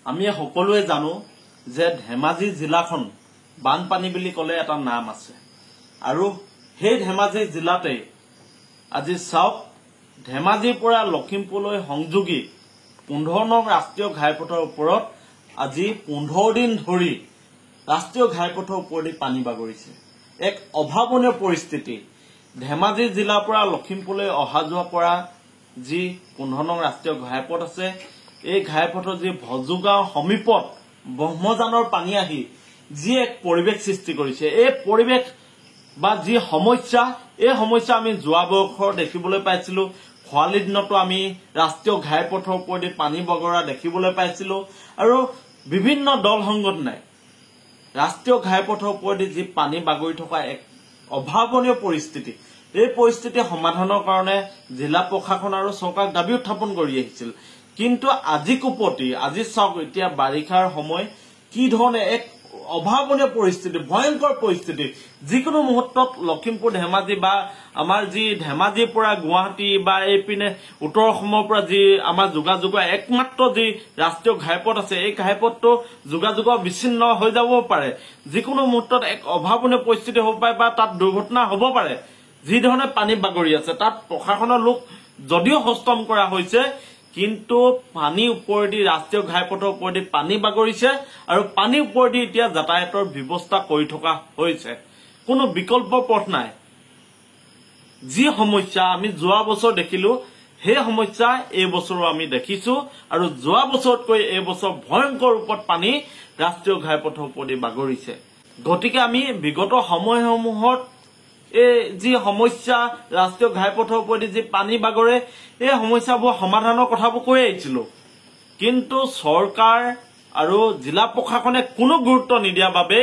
আমি সকলোৱে জানো যে ধেমাজি জিলাখন বানপানী বুলি ক'লে এটা নাম আছে আৰু সেই ধেমাজি জিলাতে আজি চাওক ধেমাজিৰ পৰা লখিমপুৰলৈ সংযোগী 15 নং ৰাষ্ট্ৰীয় ঘাইপথৰ ওপৰত আজি 15 দিন ধৰি ৰাষ্ট্ৰীয় ঘাইপথৰ ওপৰেদি পানী বাগৰিছে। এক অভাৱনীয় পৰিস্থিতি। ধেমাজি জিলাৰ পৰা লখিমপুৰলৈ অহা যোৱা কৰা যি 15 নং ৰাষ্ট্ৰীয় ঘাইপথ আছে, এই ঘাইপথৰ যি ভজুগাঁও সমীপত ব্ৰহ্মজানৰ পানী আহি যি এক পৰিৱেশ সৃষ্টি কৰিছে, এই পৰিৱেশ বা যি সমস্যা, এই সমস্যা আমি যোৱা বৰ্ষৰ দেখিবলৈ পাইছিলো। খৰালি দিনতো আমি ৰাষ্ট্ৰীয় ঘাইপথৰ ওপৰেদি পানী বগৰা দেখিবলৈ পাইছিলো আৰু বিভিন্ন দল সংগঠনে ৰাষ্ট্ৰীয় ঘাইপথৰ ওপৰেদি যি পানী বাগৰি থকা এক অভাৱনীয় পৰিস্থিতি, এই পৰিস্থিতি সমাধানৰ কাৰণে জিলা প্ৰশাসন আৰু চৰকাৰক দাবী উত্থাপন কৰি আহিছিল। কিন্তু আজি কুপতি, আজি চাওক এতিয়া বাৰিষাৰ সময়, কি ধৰণে এক অভাৱনীয় পৰিস্থিতি, ভয়ংকৰ পৰিস্থিতি। যিকোনো মুহূৰ্তত লখিমপুৰ ধেমাজি বা আমাৰ যি ধেমাজিৰ পৰা গুৱাহাটী বা এইপিনে উত্তৰ অসমৰ পৰা যি আমাৰ যোগাযোগৰ একমাত্ৰ যি ৰাষ্ট্ৰীয় ঘাইপথ আছে, এই ঘাইপথটো যোগাযোগৰ বিচ্ছিন্ন হৈ যাব পাৰে। যিকোনো মুহূৰ্তত এক অভাৱনীয় পৰিস্থিতি হ'ব পাৰে বা তাত দুৰ্ঘটনা হ'ব পাৰে। যি ধৰণে পানী বাগৰি আছে, তাত প্ৰশাসনৰ লোক যদিও হস্তম কৰা হৈছে, কিন্তু পানীৰ ওপৰেদি ৰাষ্ট্ৰীয় ঘাইপথৰ ওপৰেদি পানী বাগৰিছে আৰু পানীৰ ওপৰেদি এতিয়া যাতায়াতৰ ব্যৱস্থা কৰি থকা হৈছে। কোনো বিকল্প পথ নাই। যি সমস্যা আমি যোৱা বছৰ দেখিলো, সেই সমস্যা এই বছৰো আমি দেখিছো আৰু যোৱা বছৰতকৈ এই বছৰ ভয়ংকৰ ৰূপত পানী ৰাষ্ট্ৰীয় ঘাইপথৰ ওপৰেদি বাগৰিছে। গতিকে আমি বিগত সময়সমূহত এই যি সমস্যা ৰাষ্ট্ৰীয় ঘাইপথৰ ওপৰেদি যি পানী বাগৰে, এই সমস্যাবোৰ সমাধানৰ কথাবোৰ কৈ আহিছিলো। কিন্তু চৰকাৰ আৰু জিলা প্ৰশাসনে কোনো গুৰুত্ব নিদিয়াৰ বাবে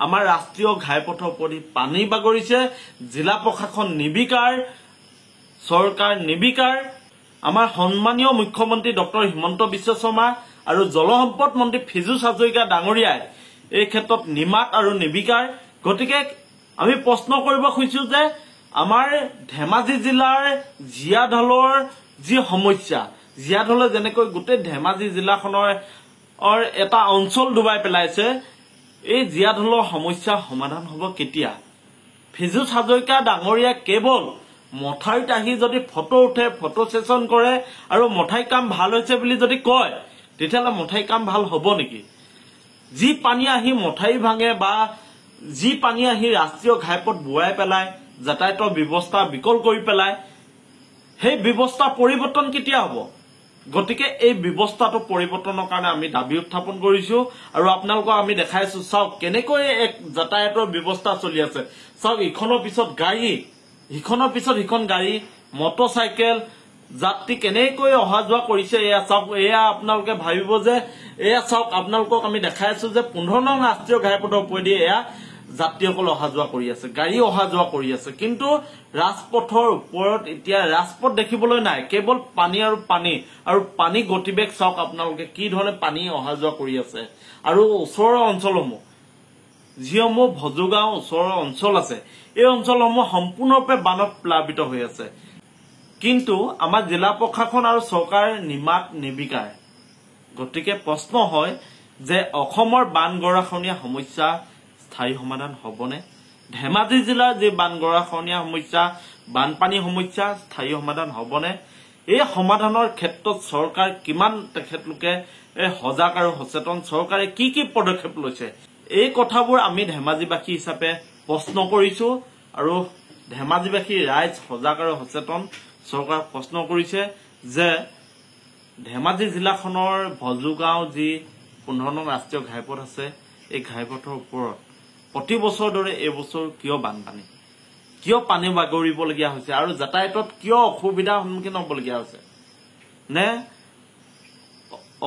আমাৰ ৰাষ্ট্ৰীয় ঘাইপথৰ ওপৰেদি পানী বাগৰিছে। জিলা প্ৰশাসন নিৰ্বিকাৰ, চৰকাৰ নিৰ্বিকাৰ। আমাৰ সন্মানীয় মুখ্যমন্ত্ৰী ডক্টৰ হিমন্ত বিশ্ব শৰ্মা আৰু জলসম্পদ মন্ত্ৰী ফিজু হাজৰিকা ডাঙৰীয়াই এই ক্ষেত্ৰত নিমাত আৰু নিৰ্বিকাৰ। গতিকে আমি প্ৰশ্ন কৰিব খুজিছো যে আমাৰ ধেমাজি জিলাৰ জীয়াঢলৰ যি সমস্যা, জীয়াঢলে যেনেকৈ গোটেই ধেমাজি জিলাখনৰ এটা অঞ্চল ডুবাই পেলাইছে, এই জীয়াঢলৰ সমস্যা সমাধান হ'ব কেতিয়া? ফিজু হাজৰিকা ডাঙৰীয়া কেৱল মথাউৰিত আহি যদি ফটো উঠে, ফটো ছেছন কৰে আৰু মথাউৰি কাম ভাল হৈছে বুলি যদি কয়, তেতিয়াহ'লে মথাউৰি কাম ভাল হ'ব নেকি? যি পানী আহি মথাউৰি ভাঙে বা যি পানী আহি ৰাষ্ট্ৰীয় ঘাইপথ বুৱাই পেলায়, যাতায়াতৰ ব্যৱস্থা বিকল কৰি পেলায়, সেই ব্যৱস্থা পৰিৱৰ্তন কেতিয়া হ'ব? গতিকে এই ব্যৱস্থাটো পৰিৱৰ্তনৰ কাৰণে আমি দাবী উত্থাপন কৰিছো আৰু আপোনালোকক আমি দেখাইছো। চাওক কেনেকৈ এক যাতায়াতৰ ব্যৱস্থা চলি আছে। চাওক ইখনৰ পিছত গাড়ী, সিখনৰ পিছত সিখন গাড়ী, মটৰচাইকেল, যাত্ৰী কেনেকৈ অহা যোৱা কৰিছে। এয়া চাওক, এয়া আপোনালোকে ভাবিব যে এয়া চাওক, আপোনালোকক আমি দেখাই আছো যে 15 নং ৰাষ্ট্ৰীয় ঘাইপথৰ ওপৰেদি এয়া যাত্ৰীসকল অহা যোৱা কৰি আছে, গাড়ী অহা যোৱা কৰি আছে। কিন্তু ৰাজপথৰ ওপৰত এতিয়া ৰাজপথ দেখিবলৈ নাই, কেৱল পানী আৰু পানী আৰু পানী গতিবেগ চাওক আপোনালোকে কি ধৰণে পানী অহা যোৱা কৰি আছে। আৰু ওচৰৰ অঞ্চলসমূহ, যিসমূহ ভজুগাঁও ওচৰৰ অঞ্চল আছে, এই অঞ্চলসমূহ সম্পূৰ্ণৰূপে বানত প্লাবিত হৈ আছে। কিন্তু আমাৰ জিলা প্ৰশাসন আৰু চৰকাৰ নিমাত নিৰ্বিকাৰ। গতিকে প্ৰশ্ন হয় যে অসমৰ বান গৰাখহনীয়া সমস্যা স্থায়ী সমাধান হ'বনে? ধেমাজি জিলাৰ যি বান গৰাখহনীয়া সমস্যা, বানপানী সমস্যা স্থায়ী সমাধান হ'বনে? এই সমাধানৰ ক্ষেত্ৰত চৰকাৰ কিমান তেখেতলোকে সজাগ আৰু সচেতন, চৰকাৰে কি কি পদক্ষেপ লৈছে, এই কথাবোৰ আমি ধেমাজিবাসী হিচাপে প্ৰশ্ন কৰিছো আৰু ধেমাজিবাসী ৰাইজ সজাগ আৰু সচেতন। চৰকাৰক প্ৰশ্ন কৰিছে যে ধেমাজি জিলাখনৰ ভজুগাঁও যি 15 নং ৰাষ্ট্ৰীয় ঘাইপথ আছে, এই ঘাইপথৰ ওপৰত প্ৰতি বছৰ দৰে এইবছৰ কিয় বানপানী, কিয় পানী বাগৰিবলগীয়া হৈছে আৰু যাতায়াতত কিয় অসুবিধাৰ সন্মুখীন হ'বলগীয়া হৈছে? নে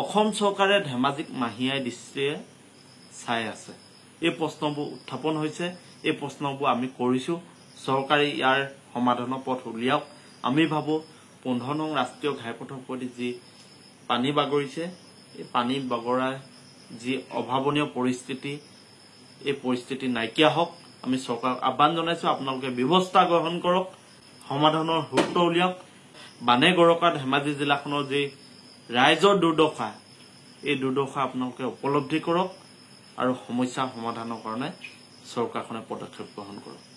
অসম চৰকাৰে ধেমাজিক মাহিয়াই দৃষ্টিৰে চাই আছে? এই প্ৰশ্নবোৰ উত্থাপন হৈছে। এই প্ৰশ্নবোৰ আমি কৰিছো। চৰকাৰে ইয়াৰ সমাধানৰ পথ উলিয়াওক। আমি ভাবো 15 নং ৰাষ্ট্ৰীয় ঘাইপথৰ ওপৰেদি যি পানী বাগৰিছে, এই পানী বাগৰাৰ যি অভাৱনীয় পৰিস্থিতি, এই পৰিস্থিতি নাইকিয়া হওক। আমি চৰকাৰক আহ্বান জনাইছো, আপোনালোকে ব্যৱস্থা গ্ৰহণ কৰক, সমাধানৰ সূত্ৰ উলিয়াওক। বানে গৰকা ধেমাজি জিলাখনৰ যি ৰাইজৰ দুৰ্দশা, এই দুৰ্দশা আপোনালোকে উপলব্ধি কৰক আৰু সমস্যা সমাধানৰ কাৰণে চৰকাৰখনে পদক্ষেপ গ্ৰহণ কৰক।